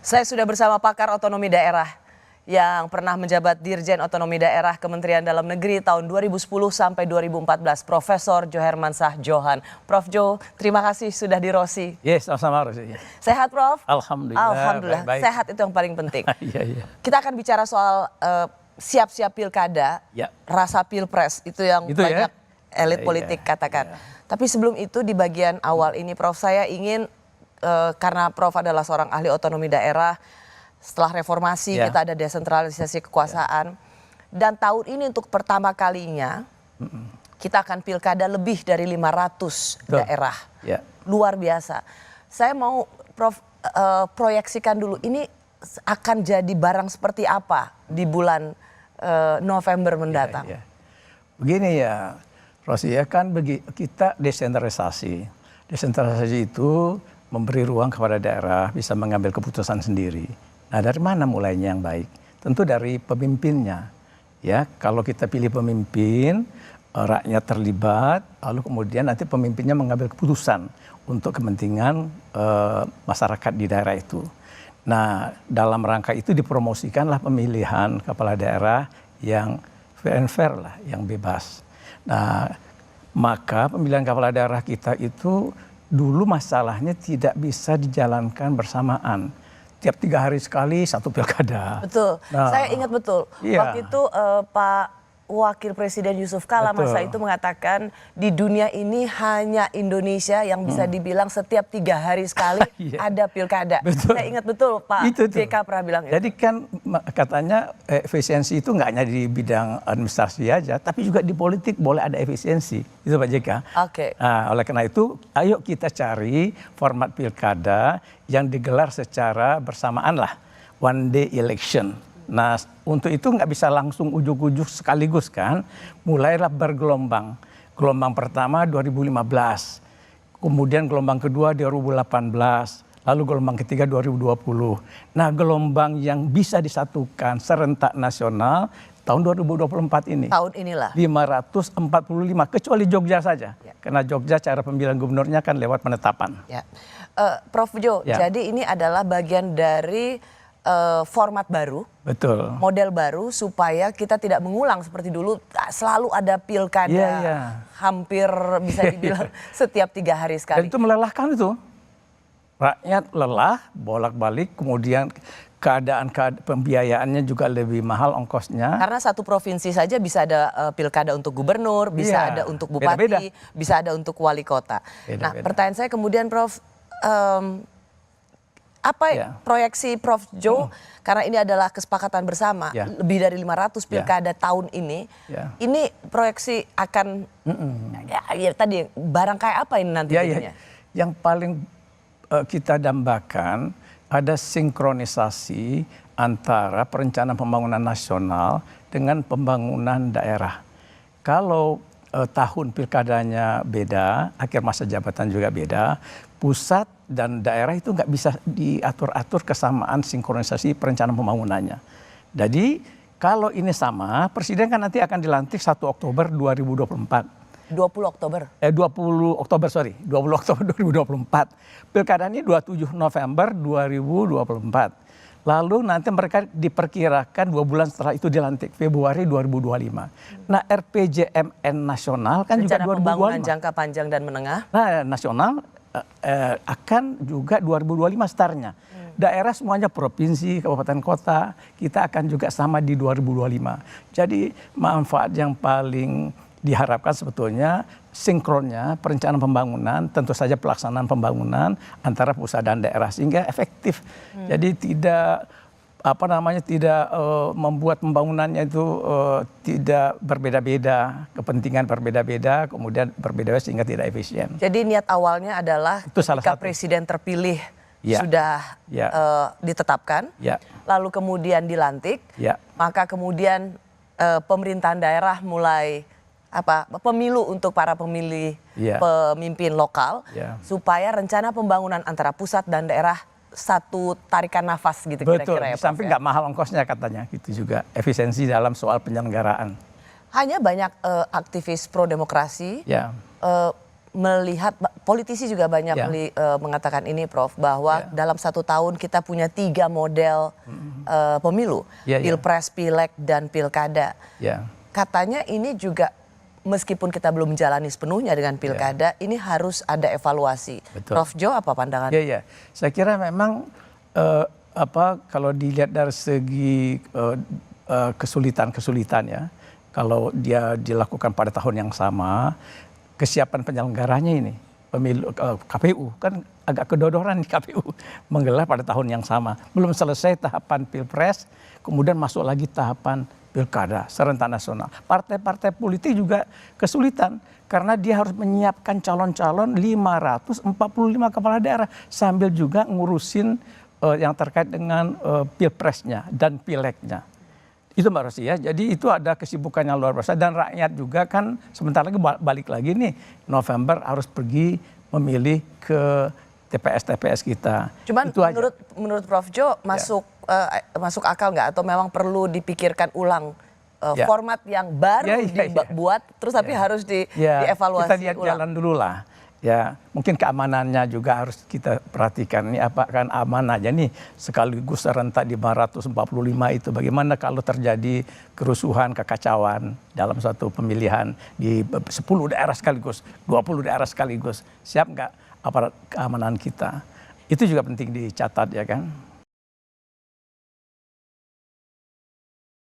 Saya sudah bersama pakar otonomi daerah yang pernah menjabat Dirjen Otonomi Daerah Kementerian Dalam Negeri tahun 2010 sampai 2014, Profesor Johermansyah Johan. Prof Jo, terima kasih sudah di Rosi. Yes, sama-sama Rosi. Sehat Prof? Alhamdulillah. Alhamdulillah, baik. Sehat itu yang paling penting. Iya. Kita akan bicara soal siap-siap pilkada, rasa pilpres, itu yang banyak elit politik katakan. Tapi sebelum itu di bagian awal ini Prof, saya ingin karena Prof adalah seorang ahli otonomi daerah, setelah reformasi kita ada desentralisasi kekuasaan, dan tahun ini untuk pertama kalinya kita akan pilkada lebih dari 500 daerah, luar biasa. Saya mau Prof proyeksikan dulu, ini akan jadi barang seperti apa di bulan November mendatang? Begini ya, Rosi ya, kan kita desentralisasi. Desentralisasi itu memberi ruang kepada daerah bisa mengambil keputusan sendiri. Nah, dari mana mulainya yang baik? Tentu dari pemimpinnya. Ya, kalau kita pilih pemimpin, rakyat terlibat, lalu kemudian nanti pemimpinnya mengambil keputusan untuk kepentingan masyarakat di daerah itu. Nah, dalam rangka itu dipromosikanlah pemilihan kepala daerah yang fair and fair lah, yang bebas. Nah, maka pemilihan kepala daerah kita itu dulu masalahnya tidak bisa dijalankan bersamaan. Tiap 3 hari sekali satu pilkada. Betul, saya ingat betul. Waktu itu Pak Wakil Presiden Yusuf Kala masa itu mengatakan di dunia ini hanya Indonesia yang bisa dibilang setiap 3 hari sekali ada pilkada. Saya ingat betul Pak JK pernah bilang itu. Jadi kan katanya efisiensi itu nggak hanya di bidang administrasi aja, tapi juga di politik boleh ada efisiensi. Itu Pak JK. Nah, oleh karena itu, ayo kita cari format pilkada yang digelar secara bersamaan lah, one day election. Nah, untuk itu nggak bisa langsung ujuk-ujuk sekaligus kan, mulailah bergelombang. Gelombang pertama 2015, kemudian gelombang kedua 2018, lalu gelombang ketiga 2020. Nah, gelombang yang bisa disatukan serentak nasional tahun 2024 ini. Tahun inilah. 545, kecuali Jogja saja. Karena Jogja cara pemilihan gubernurnya kan lewat penetapan. Prof Jo, jadi ini adalah bagian dari format baru, model baru supaya kita tidak mengulang seperti dulu selalu ada pilkada, hampir bisa dibilang setiap 3 hari sekali. Dan itu melelahkan itu, rakyat lelah bolak-balik, kemudian keadaan pembiayaannya juga lebih mahal ongkosnya. Karena satu provinsi saja bisa ada pilkada untuk gubernur, bisa ada untuk bupati, bisa ada untuk wali kota. Nah, pertanyaan saya kemudian Prof, apa proyeksi Prof Jo, karena ini adalah kesepakatan bersama, lebih dari 500 pilkada tahun ini, ini proyeksi akan, tadi barang kayak apa ini nanti? Yang paling kita dambakan ada sinkronisasi antara perencanaan pembangunan nasional dengan pembangunan daerah. Kalau tahun pilkadanya beda, akhir masa jabatan juga beda, pusat dan daerah itu nggak bisa diatur-atur kesamaan sinkronisasi perencanaan pembangunannya. Jadi kalau ini sama, presiden kan nanti akan dilantik 1 Oktober 2024. 20 Oktober 20 Oktober 2024. Pilkadanya 27 November 2024. Lalu nanti mereka diperkirakan 2 bulan setelah itu dilantik, Februari 2025. Nah, RPJMN nasional kan rencana juga 2025. Pembangunan jangka panjang dan menengah. Nah, nasional akan juga 2025 startnya. Daerah semuanya provinsi, kabupaten kota, kita akan juga sama di 2025. Jadi manfaat yang paling diharapkan sebetulnya sinkronnya perencanaan pembangunan, tentu saja pelaksanaan pembangunan antara pusat dan daerah sehingga efektif. Jadi tidak tidak membuat pembangunannya itu tidak berbeda-beda, kepentingan berbeda-beda, kemudian berbeda sehingga tidak efisien. Jadi niat awalnya adalah ketika presiden terpilih sudah ditetapkan, lalu kemudian dilantik, maka kemudian pemerintahan daerah mulai pemilu untuk para pemilih pemimpin lokal, supaya rencana pembangunan antara pusat dan daerah satu tarikan nafas gitu kira-kira ya. Betul, di samping nggak mahal ongkosnya katanya, gitu juga efisiensi dalam soal penyelenggaraan. Hanya banyak aktivis pro demokrasi melihat, politisi juga banyak mengatakan ini Prof, bahwa dalam 1 tahun kita punya 3 model pemilu, pilpres, pileg, dan pilkada. Katanya ini juga meskipun kita belum menjalani sepenuhnya dengan pilkada, ini harus ada evaluasi. Betul. Prof Jo, apa pandangan? Iya. Saya kira memang kalau dilihat dari segi kesulitan ya, kalau dia dilakukan pada tahun yang sama, kesiapan penyelenggaranya ini, pemilu KPU kan agak kedodoran di KPU menggelar pada tahun yang sama. Belum selesai tahapan pilpres, kemudian masuk lagi tahapan pilkada serentak nasional. Partai-partai politik juga kesulitan karena dia harus menyiapkan calon-calon 545 kepala daerah sambil juga ngurusin yang terkait dengan pilpresnya dan pilegnya. Itu Mbak Rosi ya, jadi itu ada kesibukan yang luar biasa dan rakyat juga kan sebentar lagi balik lagi nih November harus pergi memilih ke TPS kita. Cuman menurut Prof Jo masuk akal nggak atau memang perlu dipikirkan ulang format yang baru dibuat terus tapi harus dievaluasi kita lihat ulang. Jalan dulu lah. Ya, mungkin keamanannya juga harus kita perhatikan. Ini apa kan aman aja nih sekaligus serentak di 545 itu. Bagaimana kalau terjadi kerusuhan, kekacauan dalam satu pemilihan di 10 daerah sekaligus, 20 daerah sekaligus. Siap nggak aparat keamanan kita? Itu juga penting dicatat ya kan.